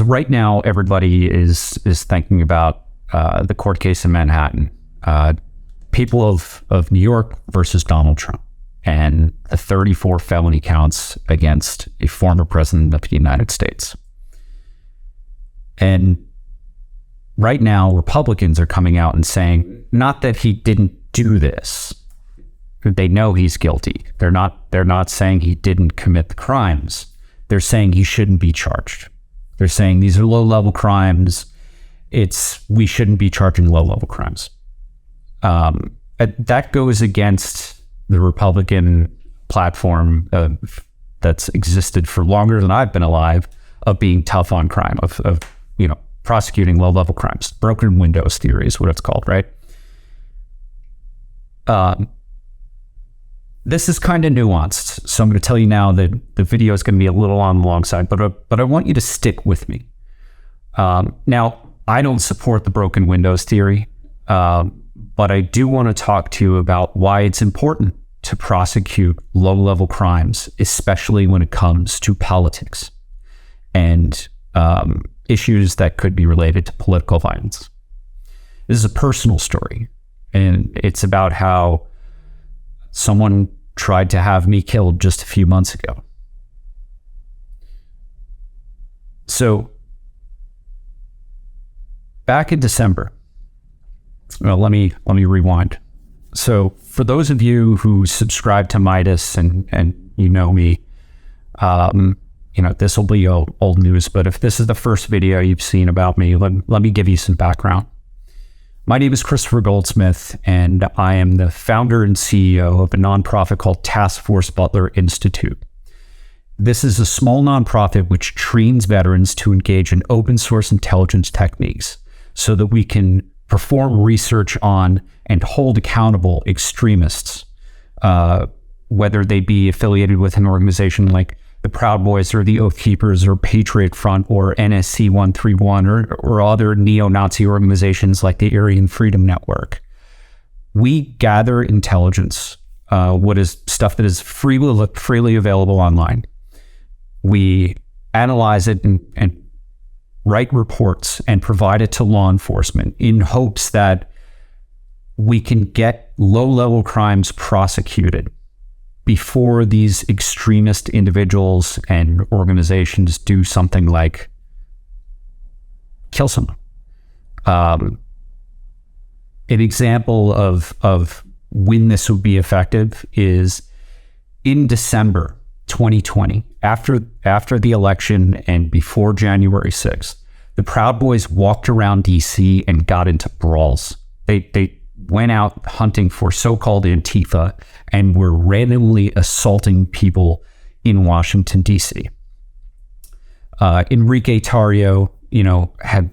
So right now, everybody is thinking about the court case in Manhattan, people of New York versus Donald Trump, and the 34 felony counts against a former president of the United States. And right now, Republicans are coming out and saying, not that he didn't do this. They know he's guilty. They're not saying he didn't commit the crimes. They're saying he shouldn't be charged. They're saying these are low-level crimes. We shouldn't be charging low-level crimes. That goes against the Republican platform that's existed for longer than I've been alive, of being tough on crime, of prosecuting low-level crimes. Broken windows theory is what it's called, right? This is kind of nuanced, so I'm going to tell you now that the video is going to be a little on the long side, but I want you to stick with me. Now, I don't support the broken windows theory, but I do want to talk to you about why it's important to prosecute low-level crimes, especially when it comes to politics and issues that could be related to political violence. This is a personal story, and it's about how someone tried to have me killed just a few months ago. So, back in December, well, let me rewind. So, for those of you who subscribe to Meidas and you know me, this will be old news, but if this is the first video you've seen about me, let me give you some background. My name is Christopher Goldsmith, and I am the founder and CEO of a nonprofit called Task Force Butler Institute. This is a small nonprofit which trains veterans to engage in open source intelligence techniques so that we can perform research on and hold accountable extremists, whether they be affiliated with an organization like the Proud Boys or the Oath Keepers or Patriot Front or NSC 131 or other neo-Nazi organizations like the Aryan Freedom Network. We gather intelligence, what is stuff that is freely available online. We analyze it and write reports and provide it to law enforcement in hopes that we can get low-level crimes prosecuted before these extremist individuals and organizations do something like kill someone. An example of when this would be effective is in December 2020, after the election and before January 6th, the Proud Boys walked around DC and got into brawls. They went out hunting for so-called Antifa and were randomly assaulting people in Washington, D.C. Enrique Atario,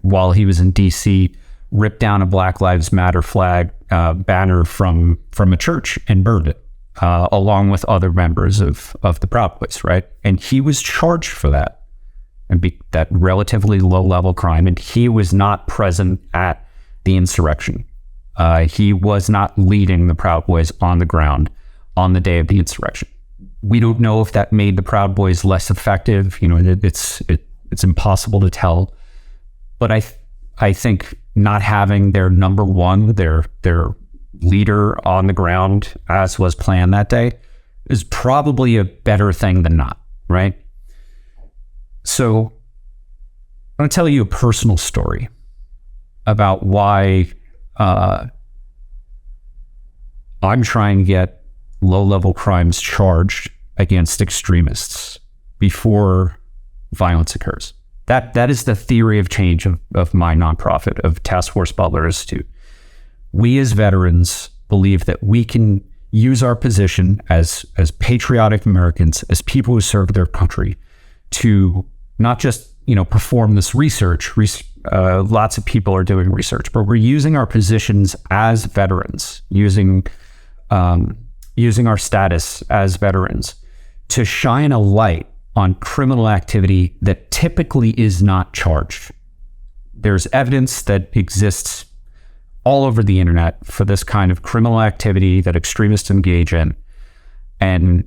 while he was in D.C., ripped down a Black Lives Matter flag banner from a church and burned it, along with other members of the Proud Boys, right? And he was charged for that, that relatively low-level crime, and he was not present at the insurrection. He was not leading the Proud Boys on the ground on the day of the insurrection. We don't know if that made the Proud Boys less effective. It's impossible to tell. But I think not having their number one, their leader on the ground, as was planned that day, is probably a better thing than not, right? So I'm going to tell you a personal story about why I'm trying to get low-level crimes charged against extremists before violence occurs. That is the theory of change of my nonprofit, of Task Force Butler Institute. We as veterans believe that we can use our position as patriotic Americans, as people who serve their country, to not just perform this research. Lots of people are doing research, but we're using our positions as veterans, using our status as veterans to shine a light on criminal activity that typically is not charged. There's evidence that exists all over the internet for this kind of criminal activity that extremists engage in. And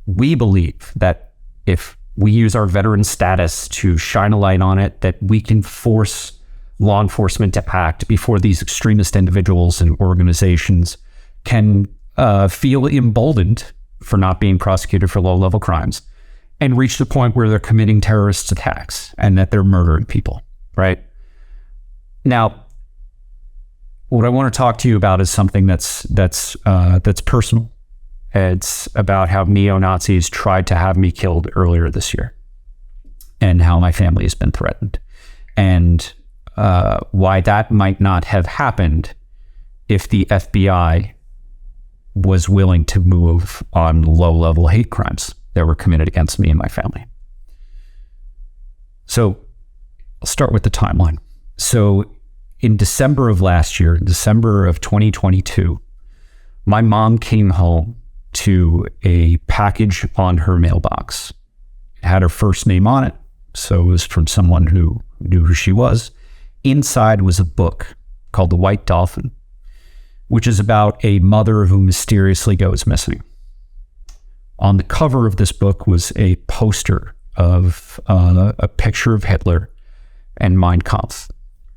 we believe that if We use our veteran status to shine a light on it, that we can force law enforcement to act before these extremist individuals and organizations can feel emboldened for not being prosecuted for low-level crimes and reach the point where they're committing terrorist attacks and that they're murdering people, right? Now, what I want to talk to you about is something that's personal. It's about how neo-Nazis tried to have me killed earlier this year and how my family has been threatened, and why that might not have happened if the FBI was willing to move on low-level hate crimes that were committed against me and my family. So I'll start with the timeline. So in December of last year, December of 2022, my mom came home to a package on her mailbox. It had her first name on it, so it was from someone who knew who she was. Inside was a book called The White Dolphin, which is about a mother who mysteriously goes missing. On the cover of this book was a poster of a picture of Hitler and Mein Kampf.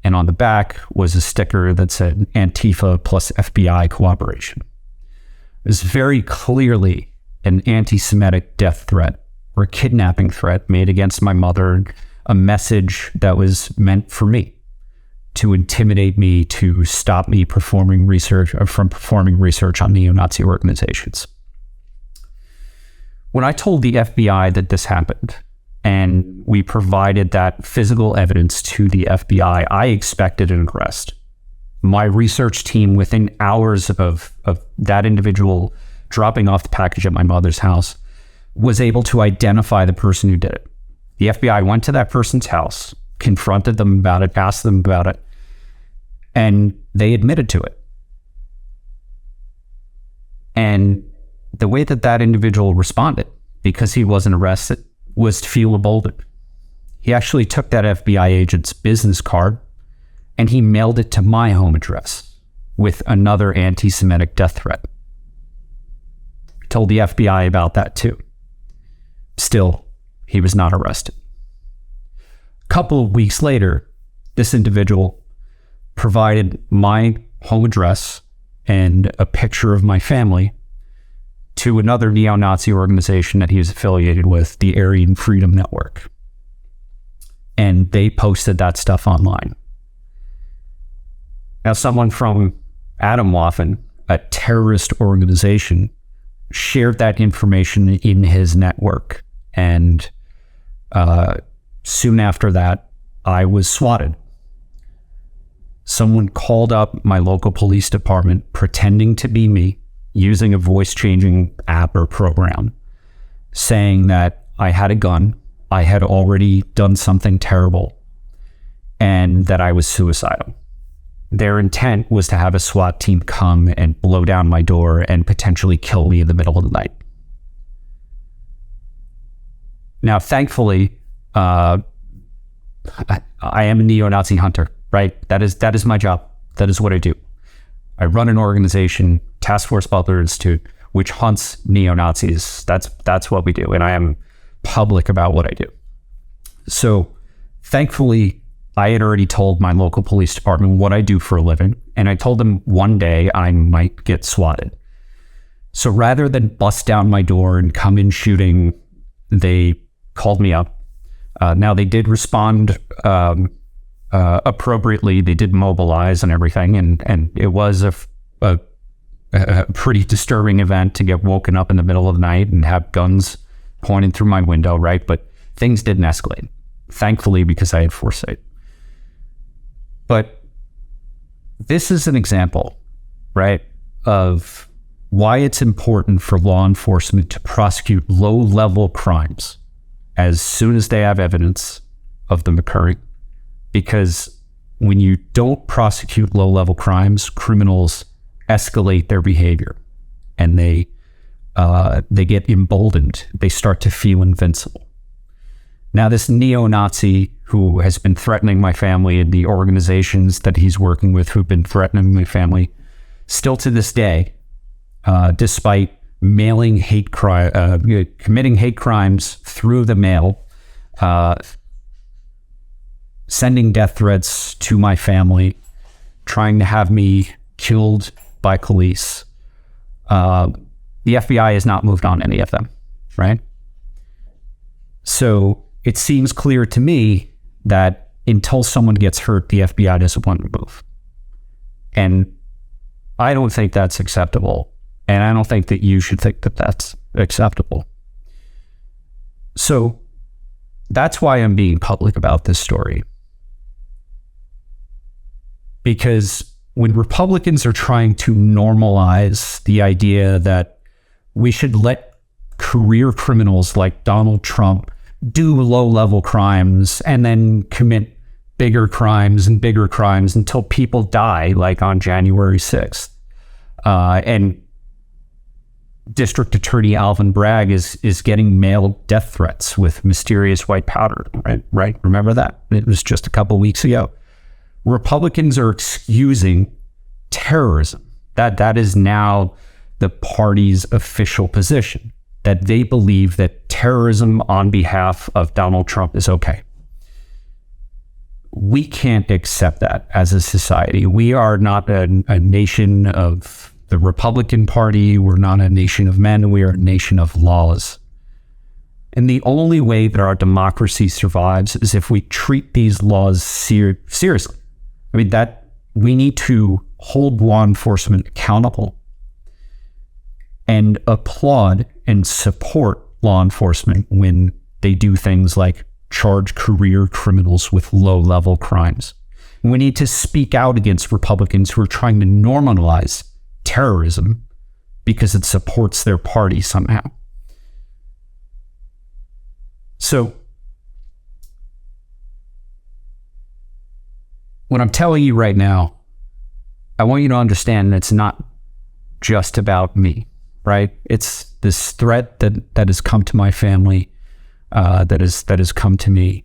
And on the back was a sticker that said Antifa plus FBI cooperation. It was very clearly an anti-Semitic death threat or a kidnapping threat made against my mother, a message that was meant for me, to intimidate me, to stop me from performing research on neo-Nazi organizations. When I told the FBI that this happened, and we provided that physical evidence to the FBI, I expected an arrest. My research team, within hours of that individual dropping off the package at my mother's house, was able to identify the person who did it. The FBI went to that person's house, confronted them about it, asked them about it, and they admitted to it. And the way that that individual responded, because he wasn't arrested, was to feel emboldened. He actually took that FBI agent's business card and he mailed it to my home address with another anti-Semitic death threat. I told the FBI about that too. Still, he was not arrested. A couple of weeks later, this individual provided my home address and a picture of my family to another neo-Nazi organization that he was affiliated with, the Aryan Freedom Network. And they posted that stuff online. Now, someone from Atomwaffen, a terrorist organization, shared that information in his network. And soon after that, I was swatted. Someone called up my local police department pretending to be me, using a voice-changing app or program, saying that I had a gun, I had already done something terrible, and that I was suicidal. Their intent was to have a SWAT team come and blow down my door and potentially kill me in the middle of the night. Now, thankfully, I am a neo-Nazi hunter, right? That is my job. That is what I do. I run an organization, Task Force Butler Institute, which hunts neo-Nazis. That's what we do, and I am public about what I do. So, thankfully, I had already told my local police department what I do for a living, and I told them one day I might get swatted. So rather than bust down my door and come in shooting, they called me up. Now, they did respond appropriately. They did mobilize and everything, and it was a pretty disturbing event to get woken up in the middle of the night and have guns pointing through my window, right? But things didn't escalate, thankfully, because I had foresight. But this is an example, right, of why it's important for law enforcement to prosecute low-level crimes as soon as they have evidence of them occurring. Because when you don't prosecute low-level crimes, criminals escalate their behavior and they get emboldened. They start to feel invincible. Now, this neo-Nazi who has been threatening my family and the organizations that he's working with who've been threatening my family, still to this day, despite committing hate crimes through the mail, sending death threats to my family, trying to have me killed by police. The FBI has not moved on any of them, right? So it seems clear to me that until someone gets hurt, the FBI doesn't want to move. And I don't think that's acceptable. And I don't think that you should think that that's acceptable. So that's why I'm being public about this story. Because when Republicans are trying to normalize the idea that we should let career criminals like Donald Trump do low-level crimes and then commit bigger crimes until people die, like on January 6th. And District Attorney Alvin Bragg is getting mailed death threats with mysterious white powder, right? Remember that? It was just a couple weeks ago. Republicans are excusing terrorism. That is now the party's official position, that they believe that terrorism on behalf of Donald Trump is okay. We can't accept that as a society. We are not a nation of the Republican Party. We're not a nation of men. We are a nation of laws. And the only way that our democracy survives is if we treat these laws seriously. I mean, that we need to hold law enforcement accountable and applaud and support law enforcement when they do things like charge career criminals with low-level crimes. And we need to speak out against Republicans who are trying to normalize terrorism because it supports their party somehow. So what I'm telling you right now, I want you to understand that it's not just about me, right? It's this threat that has come to my family, that has come to me.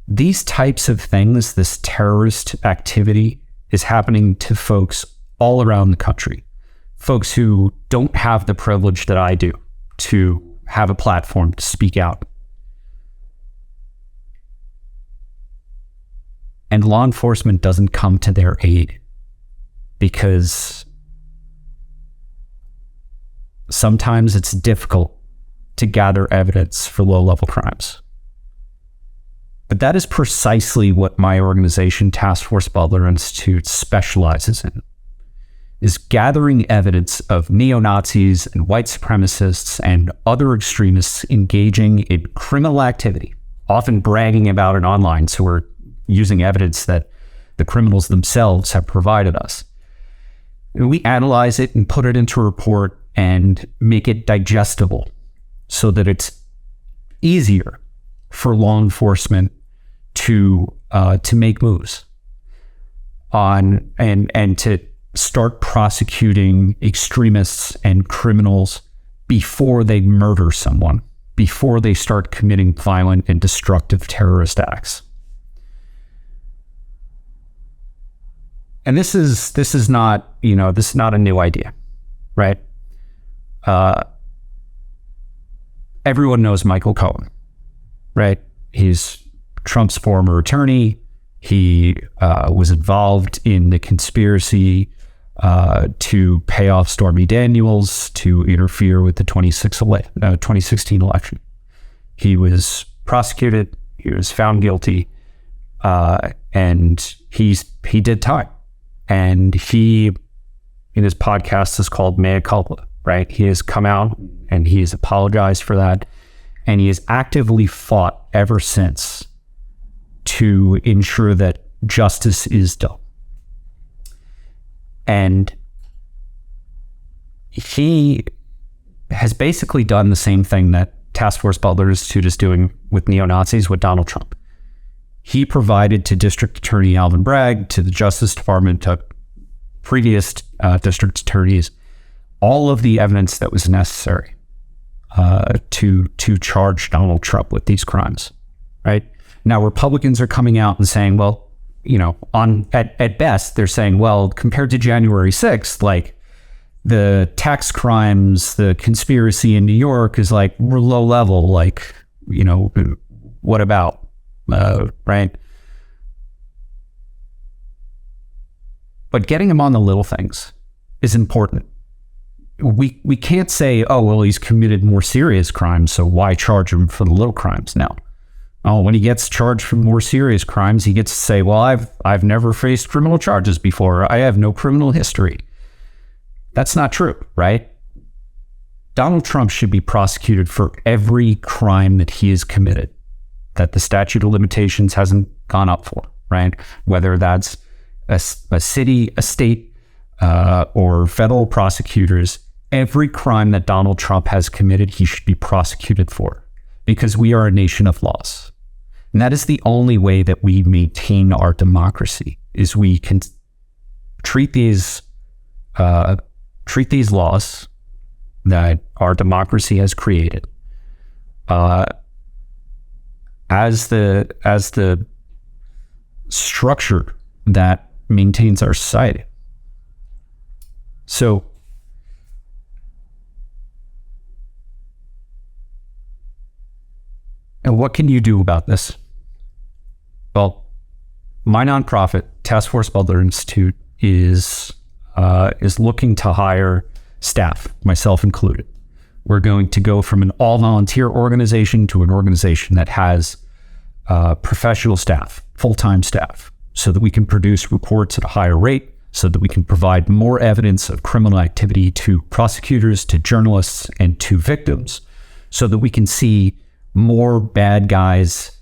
These types of things, this terrorist activity, is happening to folks all around the country. Folks who don't have the privilege that I do to have a platform to speak out. And law enforcement doesn't come to their aid because sometimes it's difficult to gather evidence for low-level crimes. But that is precisely what my organization, Task Force Butler Institute, specializes in, is gathering evidence of neo-Nazis and white supremacists and other extremists engaging in criminal activity, often bragging about it online. So we're using evidence that the criminals themselves have provided us. And we analyze it and put it into a report and make it digestible so that it's easier for law enforcement to make moves on and to start prosecuting extremists and criminals before they murder someone, before they start committing violent and destructive terrorist acts. And this is not a new idea, right? Everyone knows Michael Cohen, right? He's Trump's former attorney. He was involved in the conspiracy to pay off Stormy Daniels to interfere with the 2016 election. He was prosecuted. He was found guilty, and he did time. And he, in his podcast, is called Mea Culpa, right? He has come out and he has apologized for that. And he has actively fought ever since to ensure that justice is done. And he has basically done the same thing that Task Force Butler Institute is doing with neo-Nazis with Donald Trump. He provided to District Attorney Alvin Bragg, to the Justice Department, to previous district attorneys, all of the evidence that was necessary to charge Donald Trump with these crimes, right? Now, Republicans are coming out and saying, well, at best, they're saying, well, compared to January 6th, like, the tax crimes, the conspiracy in New York is like, we're low level, like, you know, what about, right? But getting him on the little things is important. We can't say, oh, well, he's committed more serious crimes, so why charge him for the little crimes now? Oh, when he gets charged for more serious crimes, he gets to say, well, I've never faced criminal charges before. I have no criminal history. That's not true, right? Donald Trump should be prosecuted for every crime that he has committed, that the statute of limitations hasn't gone up for, right? Whether that's a city, a state, or federal prosecutors, every crime that Donald Trump has committed, he should be prosecuted for, because we are a nation of laws. And that is the only way that we maintain our democracy, is we can treat these laws that our democracy has created as the structure that maintains our society. So and what can you do about this? Well, my nonprofit, Task Force Butler Institute, is looking to hire staff, myself included. We're going to go from an all-volunteer organization to an organization that has professional staff, full-time staff, so that we can produce reports at a higher rate, so that we can provide more evidence of criminal activity to prosecutors, to journalists, and to victims, so that we can see more bad guys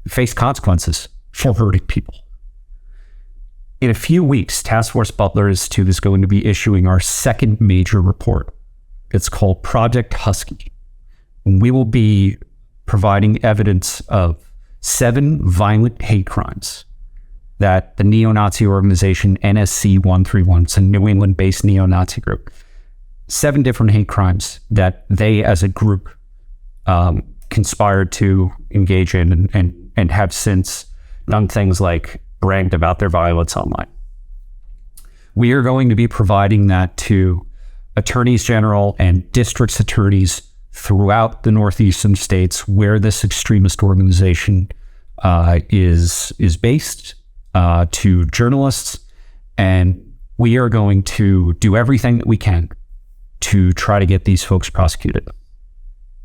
face consequences for hurting people. In a few weeks, Task Force Butler Institute is going to be issuing our second major report. It's called Project Husky. We will be providing evidence of 7 violent hate crimes that the neo-Nazi organization NSC 131, it's a New England-based neo-Nazi group, 7 different hate crimes that they as a group conspired to engage in and have since done things like bragged about their violence online. We are going to be providing that to attorneys general and district attorneys throughout the northeastern states where this extremist organization is based, to journalists, and we are going to do everything that we can to try to get these folks prosecuted.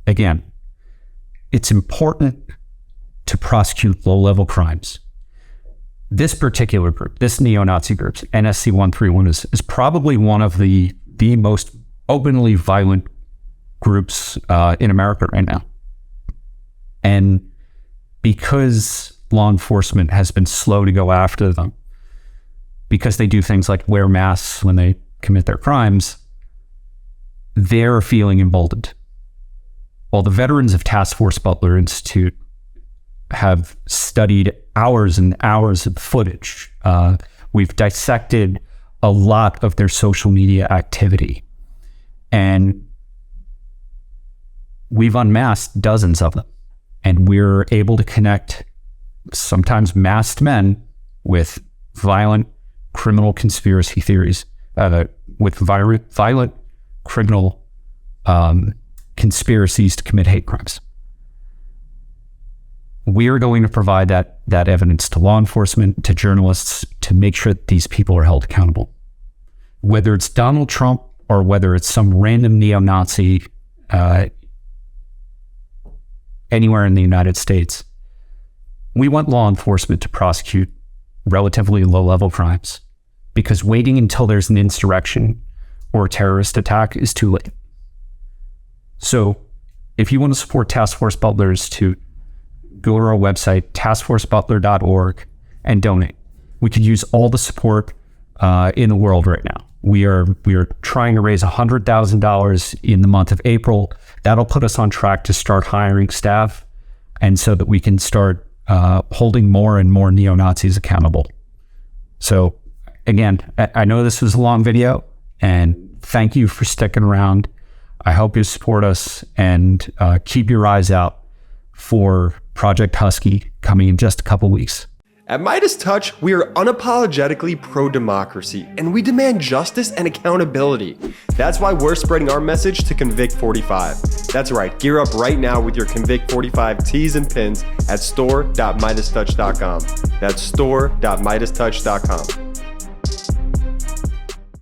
Again, it's important to prosecute low-level crimes. This particular group, this neo-Nazi group, NSC 131, is probably one of the most openly violent groups in America right now. And because law enforcement has been slow to go after them, because they do things like wear masks when they commit their crimes, they're feeling emboldened. Well, the veterans of Task Force Butler Institute have studied hours and hours of footage. We've dissected a lot of their social media activity, and we've unmasked dozens of them. And we're able to connect sometimes masked men with violent criminal conspiracy theories, with violent criminal conspiracies to commit hate crimes. We are going to provide that evidence to law enforcement, to journalists, to make sure that these people are held accountable. Whether it's Donald Trump or whether it's some random neo-Nazi anywhere in the United States, we want law enforcement to prosecute relatively low-level crimes, because waiting until there's an insurrection or a terrorist attack is too late. So if you want to support Task Force Butler Institute, go to our website, taskforcebutler.org, and donate. We could use all the support in the world right now. We are trying to raise $100,000 in the month of April. That'll put us on track to start hiring staff, and so that we can start holding more and more neo-Nazis accountable. So again, I know this was a long video, and thank you for sticking around. I hope you support us, and keep your eyes out for Project Husky coming in just a couple weeks. At MeidasTouch, we are unapologetically pro-democracy, and we demand justice and accountability. That's why we're spreading our message to Convict 45. That's right, gear up right now with your Convict 45 tees and pins at store.meidastouch.com. That's store.meidastouch.com.